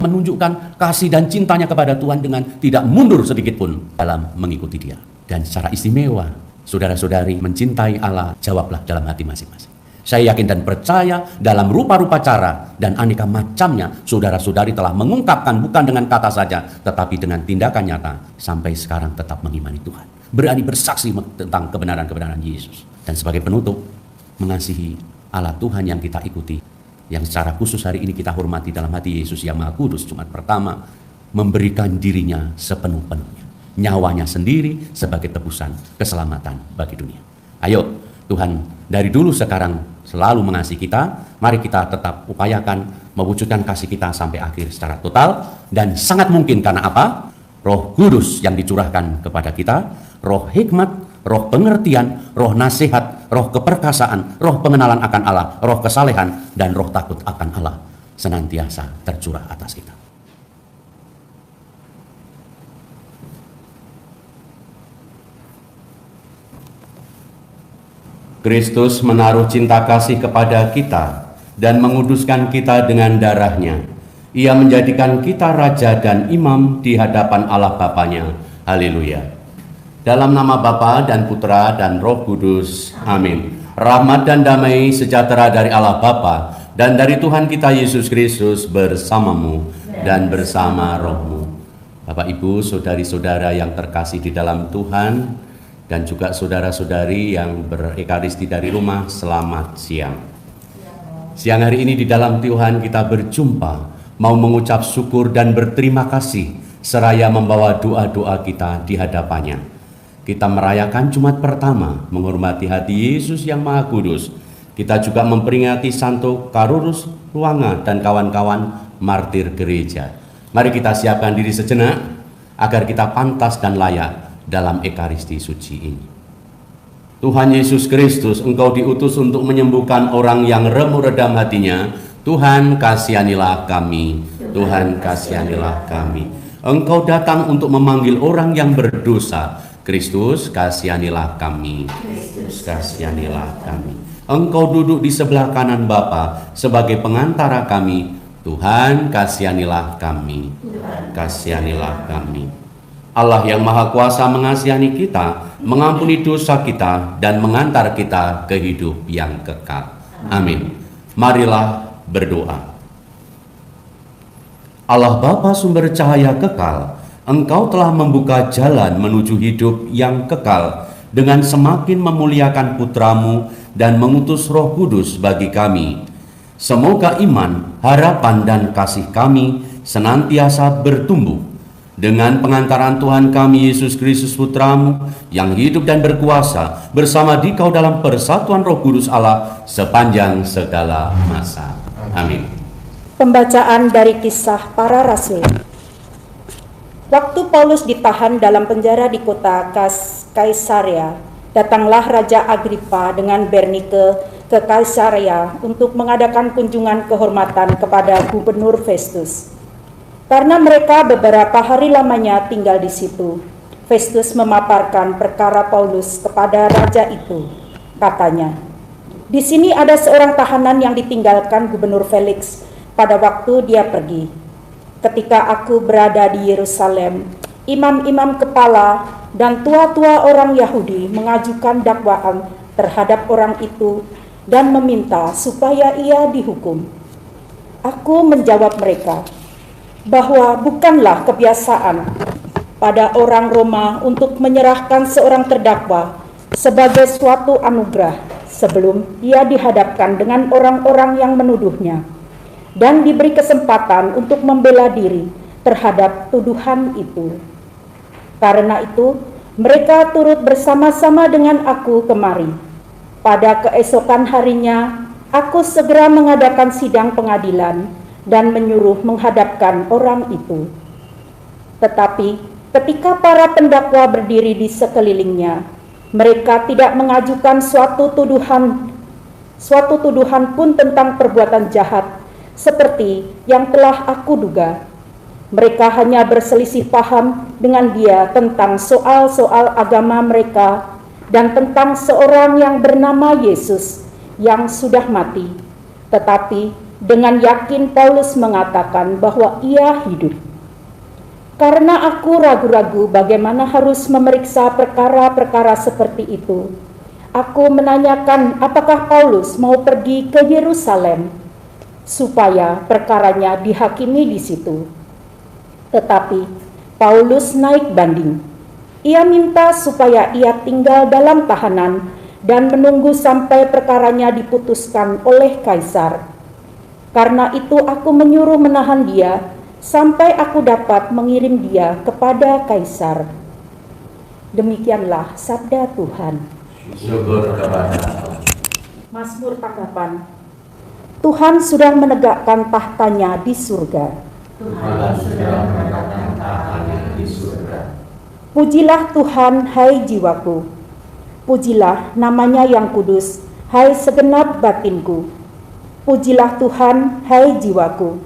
menunjukkan kasih dan cintanya kepada Tuhan dengan tidak mundur sedikit pun dalam mengikuti Dia. Dan secara istimewa, saudara-saudari mencintai Allah, jawablah dalam hati masing-masing. Saya yakin dan percaya dalam rupa-rupa cara dan aneka macamnya, saudara-saudari telah mengungkapkan bukan dengan kata saja, tetapi dengan tindakan nyata, sampai sekarang tetap mengimani Tuhan. Berani bersaksi tentang kebenaran-kebenaran Yesus. Dan sebagai penutup, mengasihi Allah Tuhan yang kita ikuti, yang secara khusus hari ini kita hormati dalam hati Yesus yang Maha Kudus, Jumat pertama, memberikan dirinya sepenuh-penuhnya, nyawanya sendiri sebagai tebusan keselamatan bagi dunia. Ayo, Tuhan dari dulu sekarang selalu mengasihi kita. Mari kita tetap upayakan mewujudkan kasih kita sampai akhir secara total. Dan sangat mungkin karena apa? Roh Kudus yang dicurahkan kepada kita, roh hikmat, roh pengertian, roh nasihat, roh keperkasaan, roh pengenalan akan Allah, roh kesalehan, dan roh takut akan Allah senantiasa tercurah atas kita. Kristus menaruh cinta kasih kepada kita dan menguduskan kita dengan darah-Nya. Ia menjadikan kita raja dan imam di hadapan Allah Bapanya. Haleluya. Dalam nama Bapa dan Putra dan Roh Kudus. Amin. Rahmat dan damai sejahtera dari Allah Bapa dan dari Tuhan kita Yesus Kristus bersamamu dan bersama rohmu. Bapak, Ibu, saudari-saudara yang terkasih di dalam Tuhan, dan juga saudara-saudari yang berekaristi dari rumah, selamat siang. Siang hari ini di dalam Tuhan kita berjumpa, mau mengucap syukur dan berterima kasih, seraya membawa doa-doa kita di hadapannya. Kita merayakan Jumat pertama, menghormati hati Yesus yang Maha Kudus. Kita juga memperingati Santo Carolus Luanga dan kawan-kawan martir gereja. Mari kita siapkan diri sejenak, agar kita pantas dan layak dalam Ekaristi suci ini. Tuhan Yesus Kristus, Engkau diutus untuk menyembuhkan orang yang remuk redam hatinya. Tuhan, kasihanilah kami. Tuhan, kasihanilah kami. Engkau datang untuk memanggil orang yang berdosa. Kristus, kasihanilah kami. Kristus, kasihanilah kami. Engkau duduk di sebelah kanan Bapa sebagai pengantara kami. Tuhan, kasihanilah kami. Tuhan, kasihanilah kami. Allah yang Maha Kuasa mengasihani kita, mengampuni dosa kita, dan mengantar kita ke hidup yang kekal. Amin. Marilah berdoa. Allah Bapa sumber cahaya kekal, Engkau telah membuka jalan menuju hidup yang kekal dengan semakin memuliakan Putramu dan mengutus Roh Kudus bagi kami. Semoga iman, harapan, dan kasih kami senantiasa bertumbuh dengan pengantaran Tuhan kami Yesus Kristus Putramu yang hidup dan berkuasa bersama Dikau dalam persatuan Roh Kudus Allah sepanjang segala masa. Amin. Pembacaan dari Kisah Para Rasul. Waktu Paulus ditahan dalam penjara di kota Kaisarea, datanglah Raja Agripa dengan Bernike ke Kaisarea untuk mengadakan kunjungan kehormatan kepada Gubernur Festus. Karena mereka beberapa hari lamanya tinggal di situ, Festus memaparkan perkara Paulus kepada raja itu. Katanya, "Di sini ada seorang tahanan yang ditinggalkan Gubernur Felix pada waktu dia pergi. Ketika aku berada di Yerusalem, imam-imam kepala dan tua-tua orang Yahudi mengajukan dakwaan terhadap orang itu dan meminta supaya ia dihukum. Aku menjawab mereka bahwa bukanlah kebiasaan pada orang Roma untuk menyerahkan seorang terdakwa sebagai suatu anugerah sebelum ia dihadapkan dengan orang-orang yang menuduhnya dan diberi kesempatan untuk membela diri terhadap tuduhan itu. Karena itu, mereka turut bersama-sama dengan aku kemari. Pada keesokan harinya, aku segera mengadakan sidang pengadilan dan menyuruh menghadapkan orang itu. Tetapi ketika para pendakwa berdiri di sekelilingnya, mereka tidak mengajukan suatu tuduhan pun tentang perbuatan jahat seperti yang telah aku duga. Mereka hanya berselisih paham dengan dia tentang soal-soal agama mereka dan tentang seorang yang bernama Yesus yang sudah mati, tetapi Dengan yakin Paulus mengatakan bahwa ia hidup. Karena aku ragu-ragu bagaimana harus memeriksa perkara-perkara seperti itu, aku menanyakan apakah Paulus mau pergi ke Yerusalem supaya perkaranya dihakimi di situ. Tetapi Paulus naik banding. Ia minta supaya ia tinggal dalam tahanan dan menunggu sampai perkaranya diputuskan oleh Kaisar. Karena itu aku menyuruh menahan dia sampai aku dapat mengirim dia kepada Kaisar. Demikianlah sabda Tuhan. Syukur kepada Allah. Mazmur tanggapan. Tuhan sudah menegakkan tahtanya di surga. Tuhan sudah menegakkan tahtanya di surga. Pujilah Tuhan, hai jiwaku. Pujilah namanya yang kudus, hai segenap batinku. Pujilah Tuhan, hai jiwaku.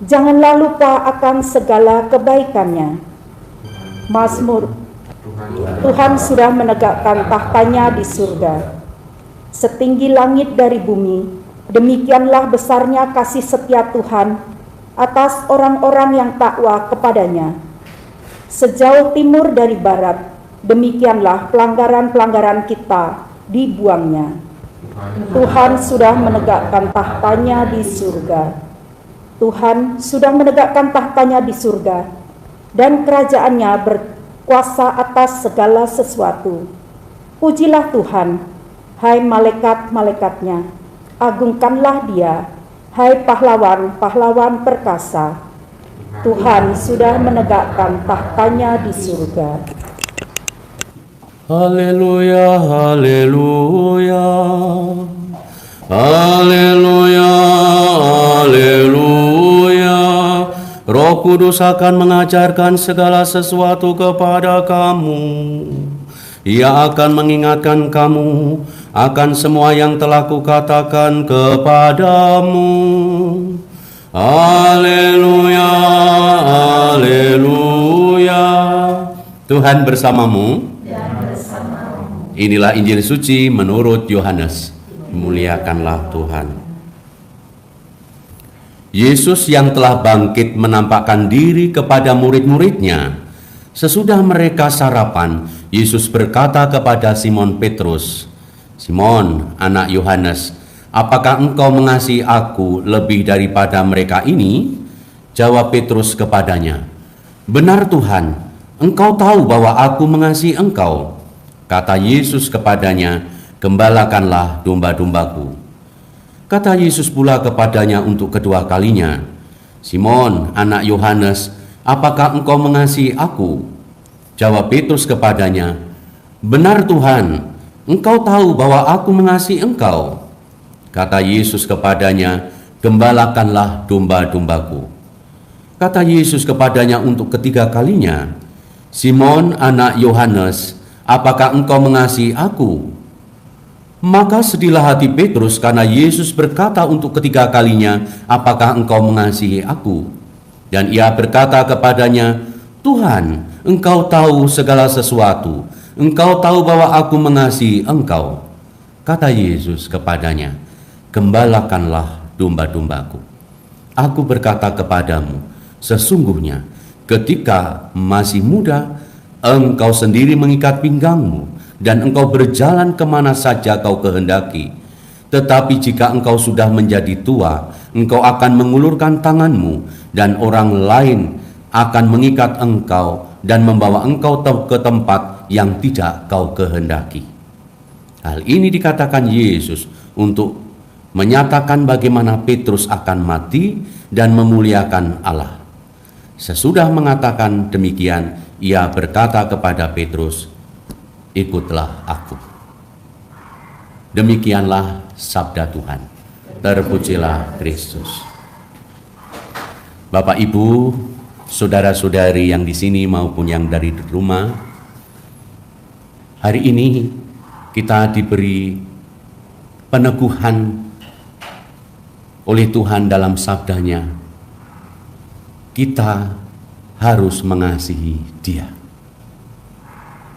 Janganlah lupa akan segala kebaikannya. Mazmur. Tuhan sudah menegakkan tahtanya di surga. Setinggi langit dari bumi, demikianlah besarnya kasih setia Tuhan atas orang-orang yang takwa kepadanya. Sejauh timur dari barat, demikianlah pelanggaran-pelanggaran kita dibuangnya. Tuhan sudah menegakkan tahtanya di surga. Tuhan sudah menegakkan tahtanya di surga, dan kerajaannya berkuasa atas segala sesuatu. Pujilah Tuhan, hai malaikat-malaikatnya, agungkanlah dia, hai pahlawan-pahlawan perkasa. Tuhan sudah menegakkan tahtanya di surga. Haleluya, haleluya. Haleluya, haleluya. Roh Kudus akan mengajarkan segala sesuatu kepada kamu. Ia akan mengingatkan kamu akan semua yang telah kukatakan kepadamu. Haleluya, haleluya. Tuhan bersamamu. Inilah Injil suci menurut Yohanes. Muliakanlah Tuhan. Yesus yang telah bangkit menampakkan diri kepada murid-muridnya. Sesudah mereka sarapan, Yesus berkata kepada Simon Petrus, "Simon, anak Yohanes, apakah engkau mengasihi aku lebih daripada mereka ini?" Jawab Petrus kepadanya, "Benar Tuhan, engkau tahu bahwa aku mengasihi engkau." Kata Yesus kepadanya, "Gembalakanlah domba-dombaku." Kata Yesus pula kepadanya untuk kedua kalinya, "Simon, anak Yohanes, apakah engkau mengasihi aku?" Jawab Petrus kepadanya, "Benar Tuhan, engkau tahu bahwa aku mengasihi engkau." Kata Yesus kepadanya, "Gembalakanlah domba-dombaku." Kata Yesus kepadanya untuk ketiga kalinya, "Simon, anak Yohanes, apakah engkau mengasihi aku?" Maka sedihlah hati Petrus karena Yesus berkata untuk ketiga kalinya, "Apakah engkau mengasihi aku?" Dan ia berkata kepadanya, "Tuhan, engkau tahu segala sesuatu. Engkau tahu bahwa aku mengasihi engkau." Kata Yesus kepadanya, "Gembalakanlah domba-dombaku. Aku berkata kepadamu, sesungguhnya ketika masih muda, engkau sendiri mengikat pinggangmu, dan engkau berjalan kemana saja kau kehendaki. Tetapi jika engkau sudah menjadi tua, engkau akan mengulurkan tanganmu, dan orang lain akan mengikat engkau dan membawa engkau ke tempat yang tidak kau kehendaki." Hal ini dikatakan Yesus untuk menyatakan bagaimana Petrus akan mati dan memuliakan Allah. Sesudah mengatakan demikian, ia berkata kepada Petrus, "Ikutlah aku." Demikianlah sabda Tuhan. Terpujilah Kristus. Bapak, Ibu, saudara-saudari yang di sini maupun yang dari rumah, hari ini kita diberi peneguhan oleh Tuhan dalam sabdanya. Kita harus mengasihi Dia.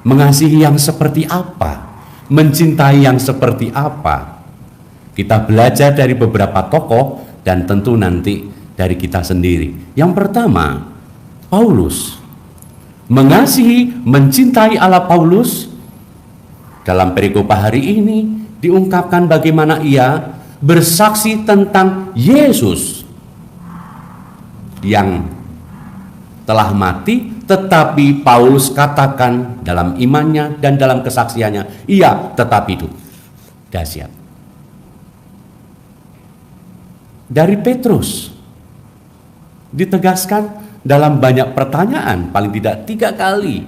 Mengasihi yang seperti apa? Mencintai yang seperti apa? Kita belajar dari beberapa tokoh dan tentu nanti dari kita sendiri. Yang pertama, Paulus mengasihi, mencintai Allah. Paulus dalam perikopah hari ini diungkapkan bagaimana ia bersaksi tentang Yesus yang telah mati, tetapi Paulus katakan dalam imannya dan dalam kesaksiannya, ia tetap hidup. Dahsyat. Dari Petrus ditegaskan dalam banyak pertanyaan, paling tidak 3 kali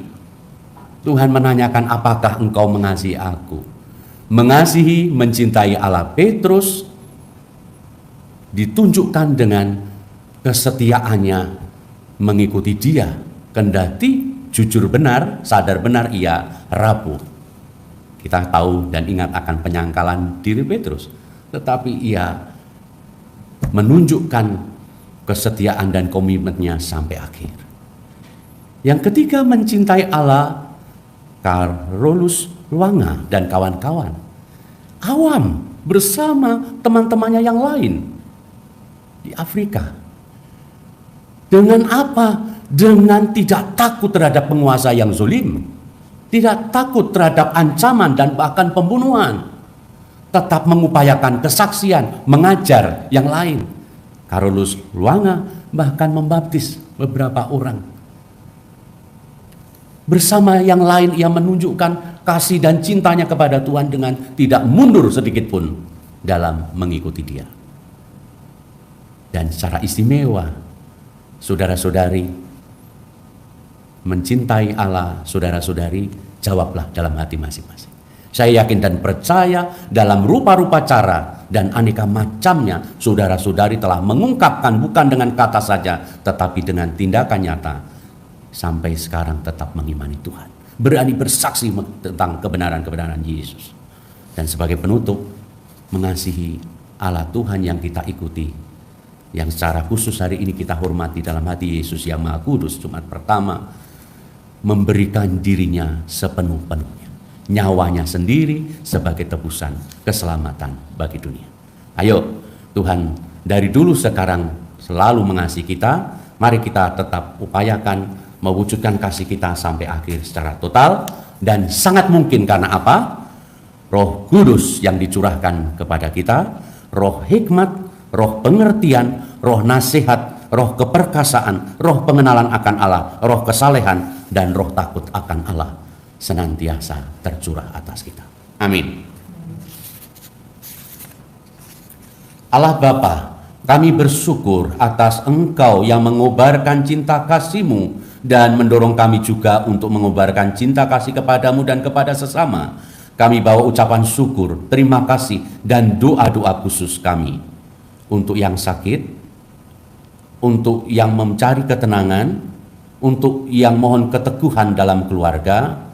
Tuhan menanyakan, apakah engkau mengasihi aku? Mengasihi, mencintai Allah Petrus ditunjukkan dengan kesetiaannya mengikuti dia, kendati jujur benar, sadar benar ia rapuh. Kita tahu dan ingat akan penyangkalan diri Petrus, tetapi ia menunjukkan kesetiaan dan komitmennya sampai akhir. Yang ketiga, mencintai Allah. Carolus Luanga dan kawan-kawan awam bersama teman-temannya yang lain di Afrika. Dengan apa? Dengan tidak takut terhadap penguasa yang zalim, tidak takut terhadap ancaman dan bahkan pembunuhan, tetap mengupayakan kesaksian, mengajar yang lain. Carolus Luanga bahkan membaptis beberapa orang. Bersama yang lain ia menunjukkan kasih dan cintanya kepada Tuhan dengan tidak mundur sedikit pun dalam mengikuti dia. Dan secara istimewa, saudara-saudari, mencintai Allah, saudara-saudari, jawablah dalam hati masing-masing. Saya yakin dan percaya dalam rupa-rupa cara dan aneka macamnya, saudara-saudari telah mengungkapkan bukan dengan kata saja, tetapi dengan tindakan nyata. Sampai sekarang tetap mengimani Tuhan, berani bersaksi tentang kebenaran-kebenaran Yesus. Dan sebagai penutup, mengasihi Allah Tuhan yang kita ikuti, yang secara khusus hari ini kita hormati dalam hati Yesus yang Maha Kudus, Jumat pertama, memberikan dirinya sepenuh-penuhnya, nyawanya sendiri sebagai tebusan keselamatan bagi dunia. Ayo, Tuhan dari dulu sekarang selalu mengasihi kita. Mari kita tetap upayakan mewujudkan kasih kita sampai akhir secara total, dan sangat mungkin karena apa? Roh Kudus yang dicurahkan kepada kita, roh hikmat, roh pengertian, roh nasihat, roh keperkasaan, roh pengenalan akan Allah, roh kesalehan, dan roh takut akan Allah senantiasa tercurah atas kita. Amin. Allah Bapa, kami bersyukur atas Engkau yang mengobarkan cinta kasih-Mu dan mendorong kami juga untuk mengobarkan cinta kasih kepadamu dan kepada sesama. Kami bawa ucapan syukur, terima kasih, dan doa-doa khusus kami untuk yang sakit, untuk yang mencari ketenangan, untuk yang mohon keteguhan dalam keluarga,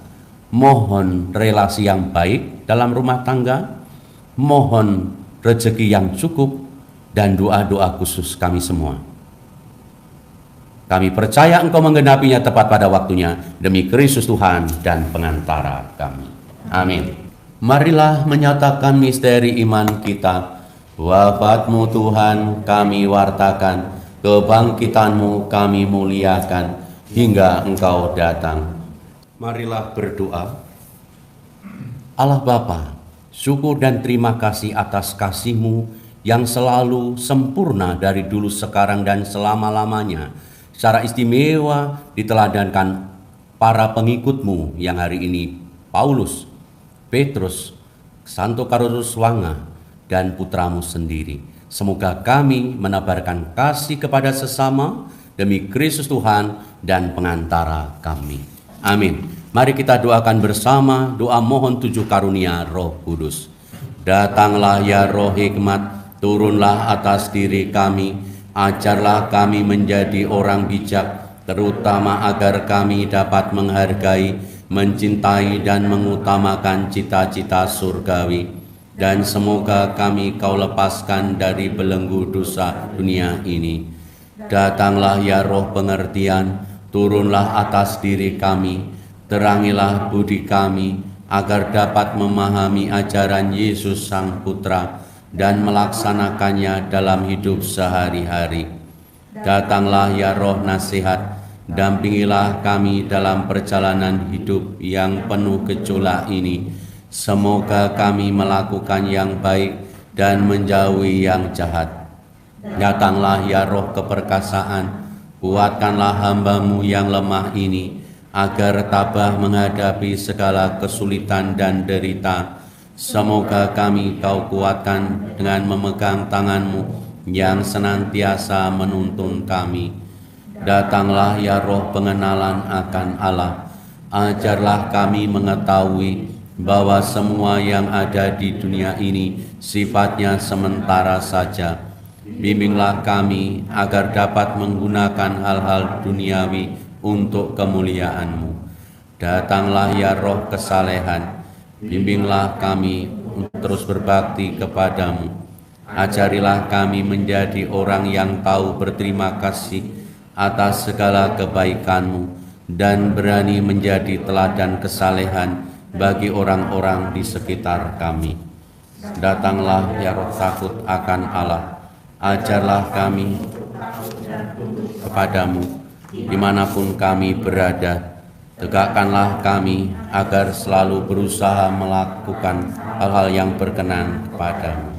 mohon relasi yang baik dalam rumah tangga, mohon rezeki yang cukup, dan doa-doa khusus kami semua. Kami percaya Engkau menggenapinya tepat pada waktunya, demi Kristus Tuhan dan pengantara kami. Amin. Marilah menyatakan misteri iman kita. Wafat-Mu Tuhan kami wartakan, kebangkitan-Mu kami muliakan, hingga Engkau datang. Marilah berdoa. Allah Bapa, syukur dan terima kasih atas kasih-Mu yang selalu sempurna dari dulu, sekarang, dan selama-lamanya. Secara istimewa diteladankan para pengikut-Mu yang hari ini Paulus, Petrus, Santo Carolus Luanga, dan putra-Mu sendiri. Semoga kami menebarkan kasih kepada sesama demi Kristus Tuhan dan pengantara kami. Amin. Mari kita doakan bersama doa mohon 7 karunia Roh Kudus. Datanglah ya Roh Hikmat, turunlah atas diri kami. Ajarlah kami menjadi orang bijak, terutama agar kami dapat menghargai, mencintai, dan mengutamakan cita-cita surgawi. Dan semoga kami Kau lepaskan dari belenggu dosa dunia ini. Datanglah ya Roh pengertian, turunlah atas diri kami, terangilah budi kami, agar dapat memahami ajaran Yesus Sang Putra, dan melaksanakannya dalam hidup sehari-hari. Datanglah ya Roh Nasihat, dampingilah kami dalam perjalanan hidup yang penuh gejolak ini. Semoga kami melakukan yang baik dan menjauhi yang jahat. Datanglah ya Roh Keperkasaan, kuatkanlah hamba-Mu yang lemah ini, agar tabah menghadapi segala kesulitan dan derita. Semoga kami Kau kuatkan dengan memegang tangan-Mu yang senantiasa menuntun kami. Datanglah ya Roh pengenalan akan Allah, ajarlah kami mengetahui bahwa semua yang ada di dunia ini sifatnya sementara saja. Bimbinglah kami agar dapat menggunakan hal-hal duniawi untuk kemuliaan-Mu. Datanglah ya Roh kesalehan, bimbinglah kami untuk terus berbakti kepada-Mu. Ajarilah kami menjadi orang yang tahu berterima kasih atas segala kebaikan-Mu dan berani menjadi teladan kesalehan bagi orang-orang di sekitar kami. Datanglah ya Roh takut akan Allah, ajarlah kami kepadamu dimanapun kami berada. Tegakkanlah kami agar selalu berusaha melakukan hal-hal yang berkenan kepadamu.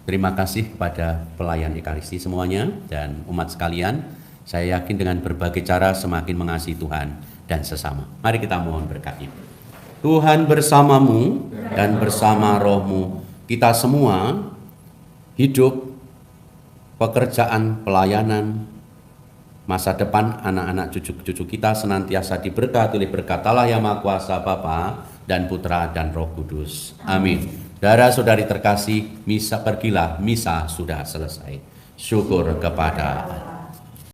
Terima kasih kepada pelayan Ekaristi semuanya dan umat sekalian. Saya yakin dengan berbagai cara semakin mengasihi Tuhan dan sesama. Mari kita mohon berkat-Nya. Tuhan bersamamu dan bersama rohmu, kita semua hidup, pekerjaan, pelayanan, masa depan anak-anak cucu-cucu kita senantiasa diberkati oleh berkat Allah yang Maha Kuasa, Bapa dan Putra dan Roh Kudus. Amin. Saudara-saudari terkasih, misa pergilah, misa sudah selesai. Syukur kepada Allah.